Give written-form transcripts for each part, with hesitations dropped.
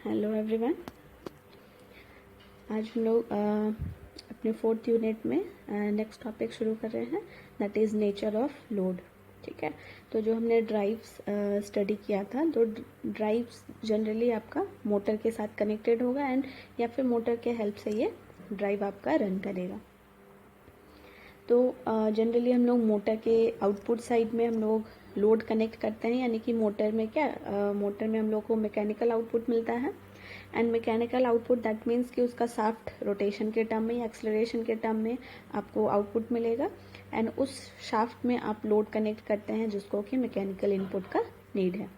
Hello everyone. आज हम लोग अपने 4th यूनिट में नेक्स्ट टॉपिक शुरू कर रहे हैं, that is nature of load. ठीक है, तो जो हमने ड्राइव्स स्टडी किया था, तो ड्राइव्स जनरली आपका मोटर के साथ कनेक्टेड होगा एंड या फिर मोटर के हेल्प से ये ड्राइव आपका रन करेगा। तो जनरली हम लोग मोटर के आउटपुट साइड में हम लोग लोड कनेक्ट करते हैं, यानी कि मोटर में मोटर में हम लोग को मैकेनिकल आउटपुट मिलता है। And mechanical output that means कि उसका शाफ्ट रोटेशन के टर्म में या एक्सलरेशन के टर्म में आपको आउटपुट मिलेगा एंड उस शाफ्ट में आप लोड कनेक्ट करते हैं जिसको कि मैकेनिकल इनपुट का नीड है।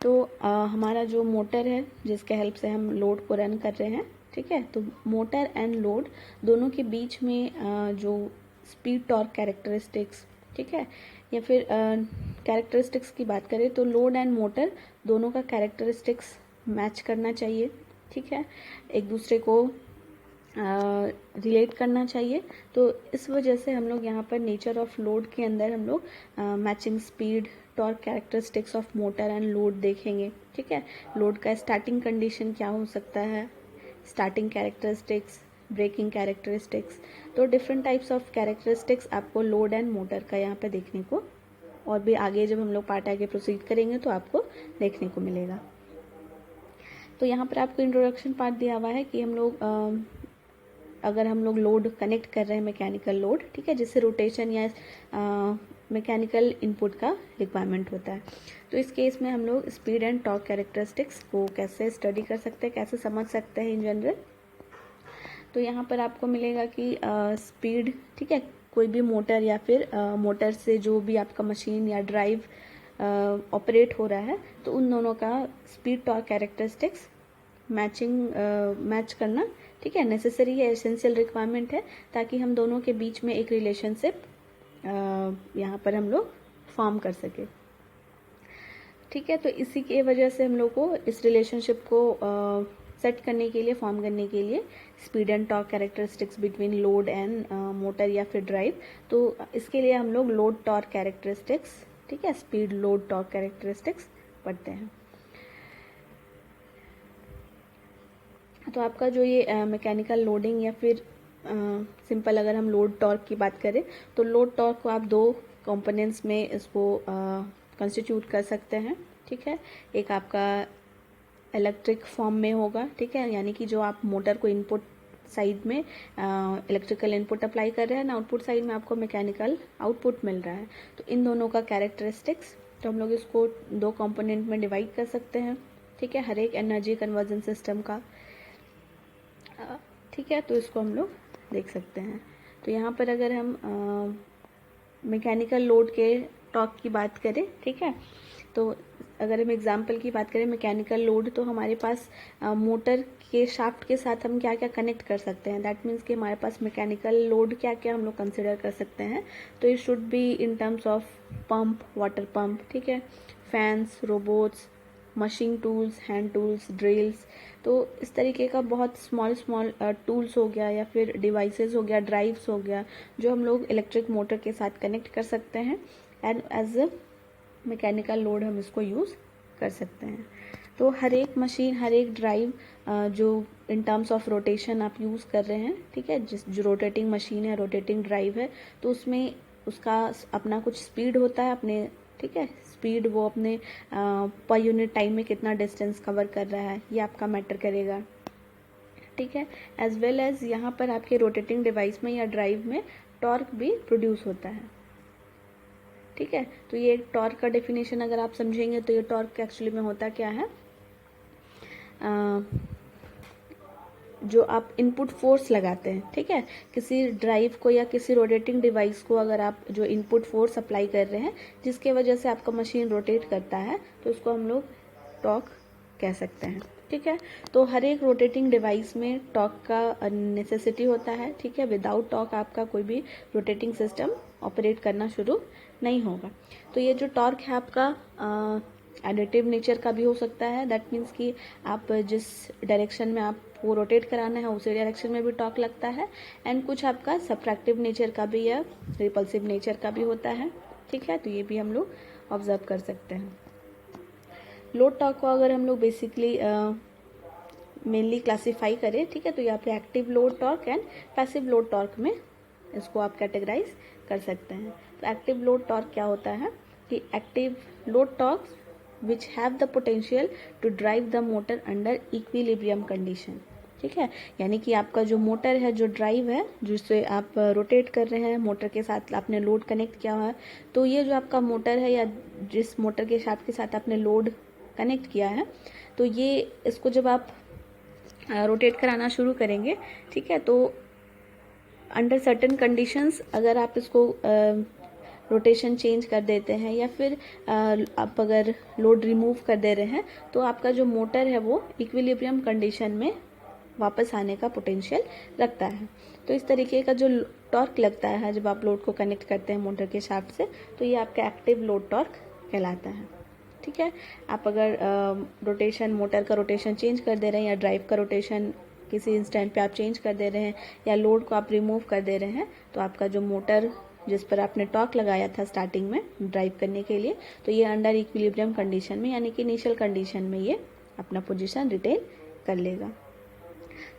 तो हमारा जो मोटर है जिसके हेल्प से हम लोड को रन कर रहे हैं, ठीक है, तो मोटर एंड लोड दोनों के बीच में जो स्पीड टॉर्क कैरेक्टरिस्टिक्स, ठीक है, या फिर कैरेक्टरिस्टिक्स की बात करें तो लोड एंड मोटर दोनों का कैरेक्टरिस्टिक्स मैच करना चाहिए, ठीक है, एक दूसरे को रिलेट करना चाहिए। तो इस वजह से हम लोग यहाँ पर नेचर ऑफ लोड के अंदर हम लोग matching speed torque characteristics of motor and load देखेंगे। ठीक है, लोड का स्टार्टिंग कंडीशन क्या हो सकता है, स्टार्टिंग कैरेक्टरिस्टिक्स, ब्रेकिंग कैरेक्टरिस्टिक्स, तो डिफरेंट टाइप्स ऑफ कैरेक्टरिस्टिक्स आपको लोड एंड मोटर का यहाँ पे देखने को, और भी आगे जब हम लोग पार्ट आगे प्रोसीड करेंगे तो आपको देखने को मिलेगा। तो यहाँ पर आपको इंट्रोडक्शन पार्ट दिया हुआ है कि हम लोग अगर हम लोग लोड कनेक्ट कर रहे हैं मैकेनिकल लोड, ठीक है, जिससे रोटेशन या मैकेनिकल इनपुट का रिक्वायरमेंट होता है, तो इस केस में हम लोग स्पीड एंड टॉर्क कैरेक्टरिस्टिक्स को कैसे स्टडी कर सकते हैं, कैसे समझ सकते हैं इन जनरल। तो यहाँ पर आपको मिलेगा कि स्पीड, ठीक है, कोई भी मोटर या फिर मोटर से जो भी आपका मशीन या ड्राइव ऑपरेट हो रहा है, तो उन दोनों का स्पीड टॉर्क कैरेक्टरिस्टिक्स मैच करना, ठीक है, नेसेसरी है, एसेंशियल रिक्वायरमेंट है, ताकि हम दोनों के बीच में एक रिलेशनशिप यहाँ पर हम लोग फॉर्म कर सके। ठीक है, तो इसी की वजह से हम लोग को इस रिलेशनशिप को सेट करने के लिए, फॉर्म करने के लिए speed and torque characteristics between load and motor या फिर ड्राइव, तो इसके लिए हम लोग लोड टॉर्क कैरेक्टरिस्टिक्स, ठीक है, स्पीड लोड टॉर्क कैरेक्टरिस्टिक्स पढ़ते हैं। तो आपका जो ये मैकेनिकल लोडिंग या फिर सिंपल अगर हम लोड टॉर्क की बात करें, तो लोड टॉर्क को आप दो कंपोनेंट्स में इसको कंस्टिट्यूट कर सकते हैं। ठीक है, एक आपका इलेक्ट्रिक फॉर्म में होगा, ठीक है, यानी कि जो आप मोटर को इनपुट साइड में इलेक्ट्रिकल इनपुट अप्लाई कर रहे हैं ना, आउटपुट साइड में आपको मैकेनिकल आउटपुट मिल रहा है। तो इन दोनों का कैरेक्टरिस्टिक्स, तो हम लोग इसको दो कंपोनेंट में डिवाइड कर सकते हैं, ठीक है, हर एक एनर्जी कन्वर्जन सिस्टम का, ठीक है, तो इसको हम लोग देख सकते हैं। तो यहाँ पर अगर हम मैकेनिकल लोड के टॉर्क की बात करें, ठीक है, तो अगर हम एग्जांपल की बात करें मैकेनिकल लोड, तो हमारे पास मोटर के शाफ्ट के साथ हम क्या क्या कनेक्ट कर सकते हैं, दैट मीन्स कि हमारे पास मैकेनिकल लोड क्या क्या हम लोग कंसिडर कर सकते हैं। तो it should be in terms of pump, water pump, ठीक है, fans, robots, machine tools, hand tools, drills, तो इस तरीके का बहुत स्मॉल टूल्स हो गया या फिर डिवाइसेस हो गया, ड्राइव्स हो गया, जो हम लोग इलेक्ट्रिक मोटर के साथ कनेक्ट कर सकते हैं and as a mechanical load हम इसको यूज़ कर सकते हैं। तो हर एक मशीन, हर एक ड्राइव जो इन टर्म्स ऑफ रोटेशन आप यूज़ कर रहे हैं, ठीक है, जो रोटेटिंग मशीन है, रोटेटिंग ड्राइव है, तो उसमें उसका अपना कुछ स्पीड होता है अपने, ठीक है, स्पीड वो अपने पर यूनिट टाइम में कितना डिस्टेंस कवर कर रहा है, ये आपका मैटर करेगा, ठीक है, एज वेल एज यहाँ पर आपके रोटेटिंग डिवाइस में या ड्राइव में टॉर्क भी प्रोड्यूस होता है। ठीक है, तो ये टॉर्क का डेफिनेशन अगर आप समझेंगे तो ये टॉर्क एक्चुअली में होता क्या है, जो आप इनपुट फोर्स लगाते हैं, ठीक है, किसी ड्राइव को या किसी रोटेटिंग डिवाइस को अगर आप जो इनपुट फोर्स अप्लाई कर रहे हैं, जिसके वजह से आपका मशीन रोटेट करता है, तो उसको हम लोग टॉर्क कह सकते हैं। ठीक है, तो हर एक रोटेटिंग डिवाइस में टॉर्क का नेसेसिटी होता है, ठीक है, विदाउट टॉर्क आपका कोई भी रोटेटिंग सिस्टम ऑपरेट करना शुरू नहीं होगा। तो ये जो टॉर्क है आपका एडिटिव नेचर का भी हो सकता है, दैट मीन्स कि आप जिस डायरेक्शन में आपको रोटेट कराना है उसी डायरेक्शन में भी टॉर्क लगता है, एंड कुछ आपका सब्ट्रैक्टिव नेचर का भी या रिपल्सिव नेचर का भी होता है, ठीक है, तो ये भी हम लोग ऑब्जर्व कर सकते हैं। लोड टॉर्क को अगर हम लोग बेसिकली मेनली क्लासीफाई करें, ठीक है, तो यहाँ पे active load torque and passive load torque में इसको आप कैटेगराइज कर सकते हैं। तो एक्टिव लोड टॉर्क क्या होता है कि active load torque which have the potential to drive the motor under equilibrium condition, ठीक है, यानी कि आपका जो मोटर है, जो ड्राइव है, जिससे आप रोटेट कर रहे हैं, मोटर के साथ आपने लोड कनेक्ट किया हुआ है, तो ये जो आपका मोटर है या जिस मोटर के शाफ्ट के साथ आपने लोड कनेक्ट किया है, तो ये इसको जब आप रोटेट कराना शुरू करेंगे, ठीक है, तो अंडर सर्टेन कंडीशंस अगर आप इसको रोटेशन चेंज कर देते हैं या फिर आप अगर लोड रिमूव कर दे रहे हैं, तो आपका जो मोटर है वो इक्विलिब्रियम कंडीशन में वापस आने का पोटेंशियल रखता है। तो इस तरीके का जो टॉर्क लगता है जब आप लोड को कनेक्ट करते हैं मोटर के शाफ्ट से, तो ये आपका एक्टिव लोड टॉर्क कहलाता है, ठीक है। आप अगर रोटेशन, मोटर का रोटेशन चेंज कर दे रहे हैं या ड्राइव का रोटेशन किसी इंस्टेंट पे आप चेंज कर दे रहे हैं या लोड को आप रिमूव कर दे रहे हैं, तो आपका जो मोटर जिस पर आपने टॉर्क लगाया था स्टार्टिंग में ड्राइव करने के लिए, तो ये अंडर इक्विलिब्रियम कंडीशन में यानी कि इनिशियल कंडीशन में ये अपना पोजीशन रिटेन कर लेगा।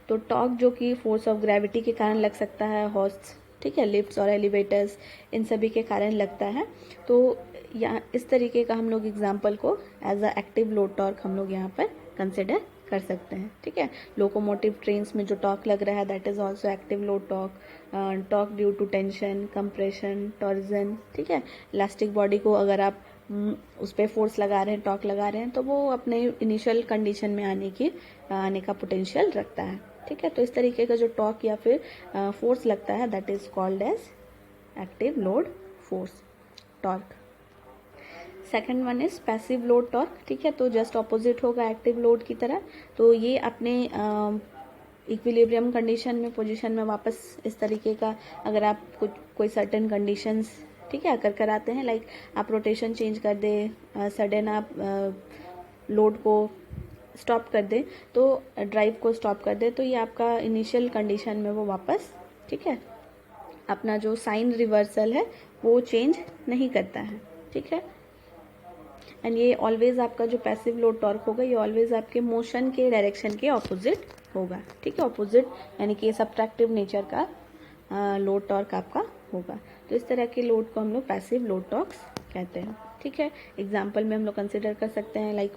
तो टॉर्क जो कि फोर्स ऑफ ग्रेविटी के कारण लग सकता है, हॉर्स, ठीक है, लिफ्ट्स और एलिवेटर्स, इन सभी के कारण लगता है। तो यहाँ इस तरीके का हम लोग एग्जाम्पल को as a active load torque हम लोग यहाँ पर कंसिडर कर सकते हैं, ठीक है। लोकोमोटिव ट्रेन्स में जो टॉर्क लग रहा है that is also active load torque, torque due to tension, compression, torsion, ठीक है। इलास्टिक बॉडी को अगर आप उस पर फोर्स लगा रहे हैं, टॉर्क लगा रहे हैं, तो वो अपने इनिशियल कंडीशन में आने का पोटेंशियल रखता है, ठीक है। तो इस तरीके का जो टॉर्क या फिर फोर्स लगता है that is called as active load force torque. Second one is passive load torque, ठीक है, तो जस्ट ऑपोजिट होगा एक्टिव लोड की तरह। तो ये अपने इक्विलिब्रियम कंडीशन में, पोजीशन में वापस इस तरीके का अगर आप कोई सर्टेन कंडीशंस, ठीक है, अगर कराते हैं, लाइक आप रोटेशन चेंज कर दे, सडन आप लोड को स्टॉप कर दे, तो ड्राइव को स्टॉप कर दे, तो ये आपका इनिशियल कंडीशन में वो वापस, ठीक है, अपना जो साइन रिवर्सल है वो चेंज नहीं करता है, ठीक है। एंड ये ऑलवेज आपका जो पैसिव लोड टॉर्क होगा ये ऑलवेज आपके मोशन के डायरेक्शन के ऑपोजिट होगा, ठीक है, ऑपोजिट, यानी कि ये सब्ट्रैक्टिव नेचर का लोड टॉर्क आपका होगा। तो इस तरह के लोड को हम लोग पैसिव लोड टॉर्क्स कहते हैं, ठीक है। एग्जाम्पल में हम लोग कंसिडर कर सकते हैं like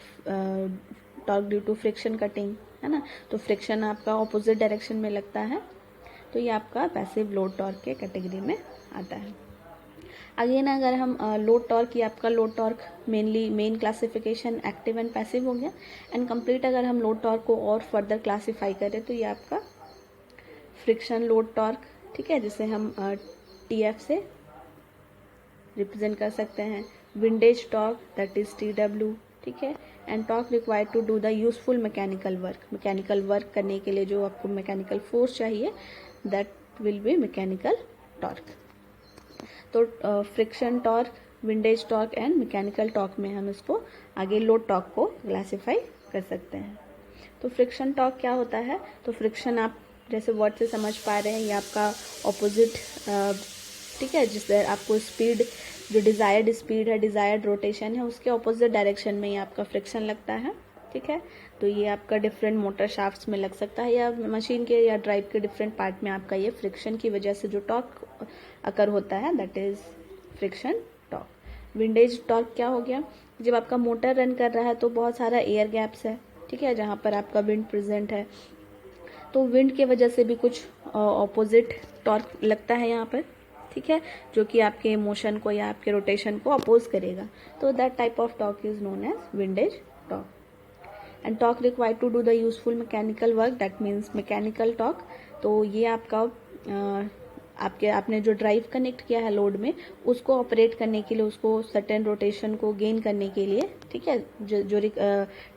torque due to friction cutting, है ना, तो फ्रिक्शन आपका ऑपोजिट डायरेक्शन में लगता है, तो ये आपका पैसिव लोड टॉर्क के कैटेगरी में आता है। अगेन अगर हम लोड टॉर्क, ये आपका load torque main classification active and passive हो गया। एंड कंप्लीट अगर हम लोड टॉर्क को और फर्दर क्लासिफाई करें तो ये आपका फ्रिक्शन लोड टॉर्क, ठीक है, जिसे हम TF से रिप्रेजेंट कर सकते हैं। Windage torque that is TW, ठीक है। And torque required to do the useful mechanical work करने के लिए जो आपको मैकेनिकल फोर्स चाहिए that will be mechanical torque. तो friction torque, windage torque and mechanical torque में हम इसको आगे लोड टॉर्क को क्लासिफाई कर सकते हैं। तो फ्रिक्शन टॉर्क क्या होता है, तो फ्रिक्शन आप जैसे वर्ड से समझ पा रहे हैं, ये आपका ऑपोजिट, ठीक है, जिससे आपको स्पीड, जो डिज़ायर्ड स्पीड है, डिज़ायर्ड रोटेशन है, उसके ऑपोजिट डायरेक्शन में ये आपका फ्रिक्शन लगता है, ठीक है। तो ये आपका डिफरेंट मोटर शाफ्ट्स में लग सकता है या मशीन के या ड्राइव के डिफरेंट पार्ट में आपका ये फ्रिक्शन की वजह से जो टॉर्क अकर होता है that is friction torque. Windage torque क्या हो गया, जब आपका मोटर रन कर रहा है तो बहुत सारा एयर गैप्स है, ठीक है, जहाँ पर आपका विंड प्रेजेंट है, तो विंड के वजह से भी कुछ ऑपोजिट टॉर्क लगता है यहाँ पर, ठीक है, जो कि आपके मोशन को या आपके रोटेशन को अपोज करेगा। तो that type of torque is known as windage torque. And torque required to do the useful mechanical work that means mechanical torque. तो ये आपका आपने जो ड्राइव कनेक्ट किया है लोड में, उसको ऑपरेट करने के लिए, उसको सर्टेन रोटेशन को गेन करने के लिए, ठीक है, जो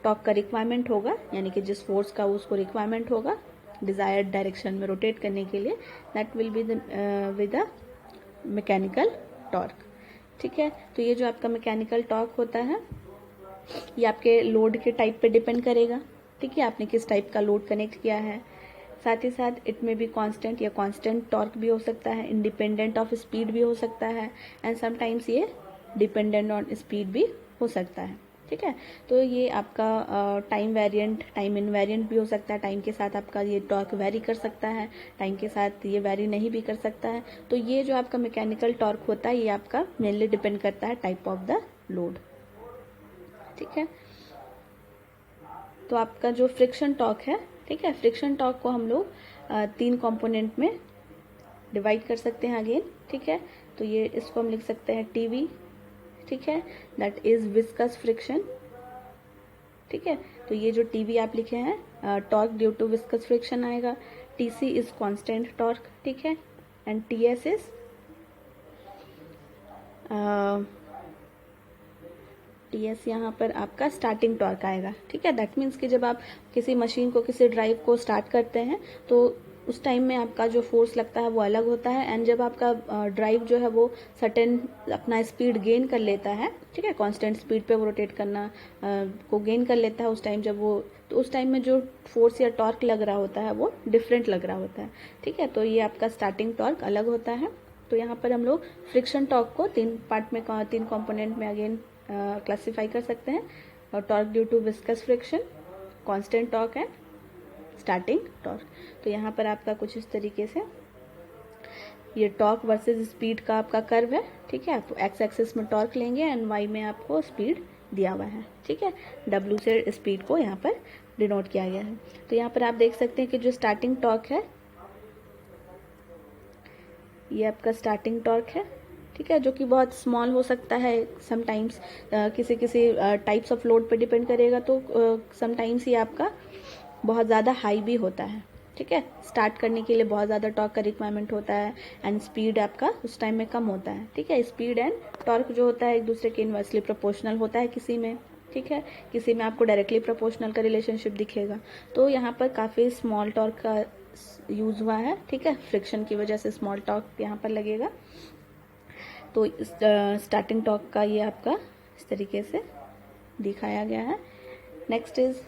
टॉर्क का रिक्वायरमेंट होगा, यानी कि जिस फोर्स का उसको रिक्वायरमेंट होगा डिजायर्ड डायरेक्शन में रोटेट करने के लिए, that will be with the mechanical torque, ठीक है। तो ये जो आपका मैकेनिकल टॉर्क होता है ये आपके लोड के टाइप पे डिपेंड करेगा, ठीक है, आपने किस टाइप का लोड कनेक्ट किया है। साथ ही साथ इट में भी कांस्टेंट या कांस्टेंट टॉर्क भी हो सकता है, इंडिपेंडेंट ऑफ स्पीड भी हो सकता है, एंड समटाइम्स ये डिपेंडेंट ऑन स्पीड भी हो सकता है, ठीक है। तो ये आपका टाइम वेरिएंट, टाइम इनवेरिएंट भी हो सकता है, टाइम के साथ आपका ये टॉर्क वेरी कर सकता है, टाइम के साथ ये वेरी नहीं भी कर सकता है। तो ये जो आपका मैकेनिकल टॉर्क होता है ये आपका मेनली डिपेंड करता है टाइप ऑफ द लोड, ठीक है। तो आपका जो फ्रिक्शन टॉर्क है, ठीक है, फ्रिक्शन टॉर्क को हम लोग 3 कंपोनेंट में डिवाइड कर सकते हैं अगेन, ठीक है। तो ये इसको हम लिख सकते हैं टीवी, ठीक है, दैट इज विस्कस फ्रिक्शन, ठीक है। तो ये जो टीवी आप लिखे हैं torque due to viscous friction आएगा। टीसी इज कांस्टेंट टॉर्क, ठीक है, एंड टीएस इज टीएस यहाँ पर आपका स्टार्टिंग टॉर्क आएगा, ठीक है। दैट मीन्स कि जब आप किसी मशीन को, किसी ड्राइव को स्टार्ट करते हैं तो उस टाइम में आपका जो फोर्स लगता है वो अलग होता है, एंड जब आपका ड्राइव जो है वो सर्टेन अपना स्पीड गेन कर लेता है, ठीक है, कांस्टेंट स्पीड पे वो रोटेट करना को गेन कर लेता है उस टाइम जब वो, तो उस टाइम में जो फोर्स या टॉर्क लग रहा होता है वो डिफरेंट लग रहा होता है, ठीक है। तो ये आपका स्टार्टिंग टॉर्क अलग होता है। तो यहाँ पर हम लोग फ्रिक्शन टॉर्क को 3 पार्ट में, 3 कॉम्पोनेंट में अगेन क्लासिफाई कर सकते हैं, और torque due to viscous friction, constant torque and starting torque. तो यहाँ पर आपका कुछ इस तरीके से ये टॉर्क वर्सेस स्पीड का आपका कर्व है, ठीक है। आप एक्स एक्सिस में टॉर्क लेंगे एंड वाई में आपको स्पीड दिया हुआ है, ठीक है। डब्ल्यू से स्पीड को यहाँ पर डिनोट किया गया है। तो यहाँ पर आप देख सकते हैं कि जो स्टार्टिंग टॉर्क है ये आपका स्टार्टिंग टॉर्क है, ठीक है, जो कि बहुत स्मॉल हो सकता है समटाइम्स, किसी किसी टाइप्स ऑफ लोड पे डिपेंड करेगा, तो समटाइम्स ये आपका बहुत ज़्यादा हाई भी होता है, ठीक है। स्टार्ट करने के लिए बहुत ज़्यादा टॉर्क का रिक्वायरमेंट होता है, एंड स्पीड आपका उस टाइम में कम होता है, ठीक है। स्पीड एंड टॉर्क जो होता है एक दूसरे के इनवर्सली प्रोपोर्शनल होता है किसी में, ठीक है, किसी में आपको डायरेक्टली प्रोपोर्शनल का रिलेशनशिप दिखेगा। तो यहाँ पर काफ़ी स्मॉल टॉर्क का यूज़ हुआ है, ठीक है, फ्रिक्शन की वजह से स्मॉल टॉर्क यहाँ पर लगेगा। तो स्टार्टिंग टॉर्क का ये आपका इस तरीके से दिखाया गया है। नेक्स्ट इज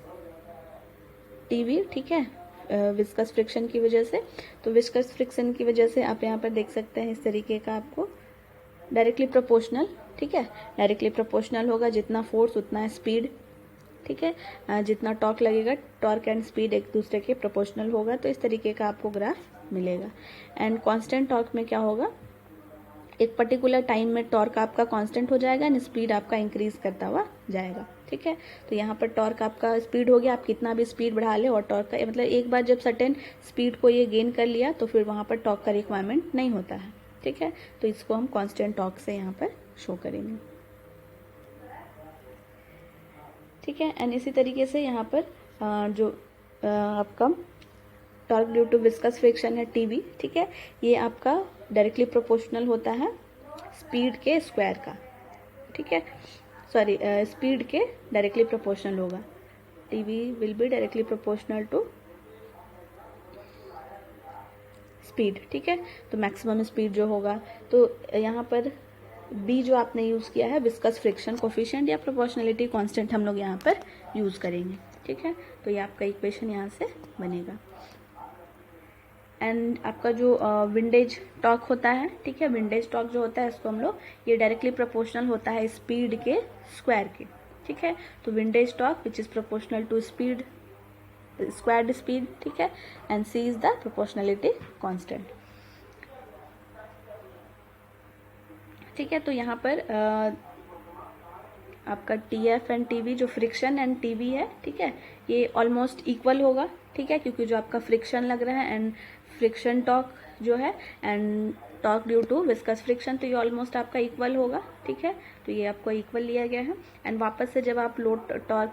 टीवी, ठीक है, विस्कस फ्रिक्शन की वजह से। तो विस्कस फ्रिक्शन की वजह से आप यहाँ पर देख सकते हैं इस तरीके का आपको डायरेक्टली प्रोपोर्शनल, ठीक है, डायरेक्टली प्रोपोर्शनल होगा, जितना फोर्स उतना स्पीड, ठीक है, जितना टॉर्क लगेगा टॉर्क एंड स्पीड एक दूसरे के प्रोपोर्शनल होगा। तो इस तरीके का आपको ग्राफ मिलेगा। एंड कांस्टेंट टॉर्क में क्या होगा, एक पर्टिकुलर टाइम में टॉर्क आपका कांस्टेंट हो जाएगा एंड स्पीड आपका इंक्रीज करता हुआ जाएगा, ठीक है। तो यहाँ पर टॉर्क आपका स्पीड हो गया, आप कितना भी स्पीड बढ़ा ले, और टॉर्क का मतलब एक बार जब सर्टेन स्पीड को ये गेन कर लिया तो फिर वहाँ पर टॉर्क का रिक्वायरमेंट नहीं होता है, ठीक है। तो इसको हम कांस्टेंट टॉर्क से यहाँ पर शो करेंगे, ठीक है। एंड इसी तरीके से यहाँ पर जो आपका torque due to viscous friction है टीवी, ठीक है, ये आपका डायरेक्टली प्रोपोर्शनल होता है स्पीड के स्क्वायर का, ठीक है, सॉरी स्पीड के डायरेक्टली प्रोपोर्शनल होगा। TV will be directly proportional to speed, ठीक है। तो मैक्सिमम स्पीड जो होगा, तो यहाँ पर बी जो आपने यूज़ किया है विस्कस फ्रिक्शन कोफिशिएंट या प्रोपोर्शनलिटी कांस्टेंट हम लोग यहाँ पर यूज़ करेंगे, ठीक है। तो ये आपका इक्वेशन यहाँ से बनेगा। एंड आपका जो विंडेज टॉर्क होता है, ठीक है, विंडेज टॉर्क जो होता है इसको हम लोग, ये डायरेक्टली प्रोपोर्शनल होता है स्पीड के स्क्वायर के, ठीक है। तो windage torque which is proportional to speed squared speed, ठीक है, and C is the proportionality constant, ठीक है। तो यहाँ पर आपका T F and T V, जो फ्रिक्शन एंड टी वी है, ठीक है, ये ऑलमोस्ट इक्वल होगा, ठीक है, क्योंकि जो आपका फ्रिक्शन लग रहा है एंड फ्रिक्शन टॉर्क जो है and torque due to viscous friction, तो ये ऑलमोस्ट आपका इक्वल होगा, ठीक है। तो ये आपको इक्वल लिया गया है। एंड वापस से जब आप लोड टॉर्क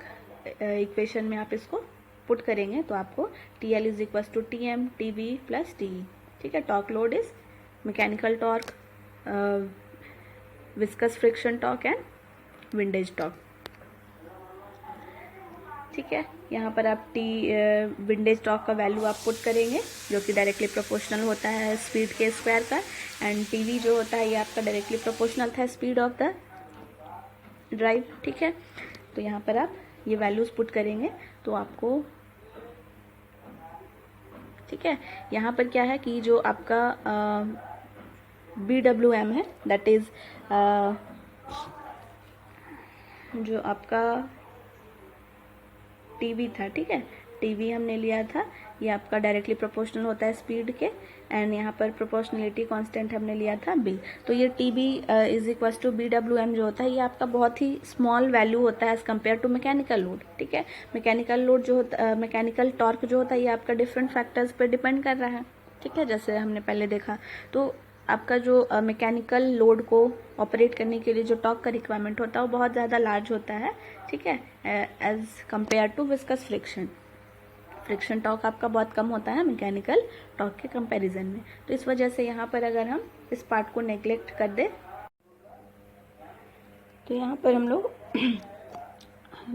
इक्वेशन में आप इसको पुट करेंगे तो आपको T L is equal to T M T V plus T E, ठीक है। Torque load is mechanical torque, viscous friction torque and windage torque, ठीक है। यहाँ पर आप विंडेज टॉर्क का वैल्यू आप पुट करेंगे जो कि डायरेक्टली प्रोपोर्शनल होता है स्पीड के स्क्वायर का, एंड टीवी जो होता है ये आपका डायरेक्टली प्रोपोर्शनल था स्पीड ऑफ द ड्राइव, ठीक है। तो यहाँ पर आप ये वैल्यूज पुट करेंगे तो आपको, ठीक है, यहाँ पर क्या है कि जो आपका BWM है दैट इज जो आपका टीवी था, ठीक है, टीवी हमने लिया था, ये आपका डायरेक्टली प्रोपोर्शनल होता है स्पीड के, एंड यहाँ पर प्रोपोर्शनलिटी कांस्टेंट हमने लिया था बी। तो ये TB is equal to B W M जो होता है, ये आपका बहुत ही स्मॉल वैल्यू होता है as compare to mechanical load, ठीक है। मैकेनिकल लोड जो होता मैकेनिकल टॉर्क जो होता है, ये आपका डिफरेंट फैक्टर्स पर डिपेंड कर रहा है, ठीक है, जैसे हमने पहले देखा। तो आपका जो मैकेनिकल लोड को ऑपरेट करने के लिए जो टॉर्क का रिक्वायरमेंट होता है वो बहुत ज़्यादा लार्ज होता है, ठीक है, as compare to viscous friction. Friction torque आपका बहुत कम होता है मैकेनिकल टॉर्क के कंपैरिजन में। तो इस वजह से यहाँ पर अगर हम इस पार्ट को नेग्लेक्ट कर दें, तो यहाँ पर हम लोग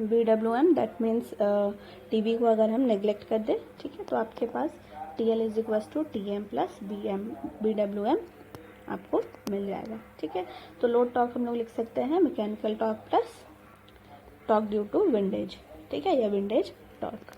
B W M that means TV को अगर हम नेग्लेक्ट कर दें, ठीक है, तो आपके पास T L is equal to T M plus B W M आपको मिल जाएगा, ठीक है। तो लोड टॉर्क हम लोग लिख सकते हैं mechanical torque plus torque due to windage, ठीक है, या विंडेज टॉर्क।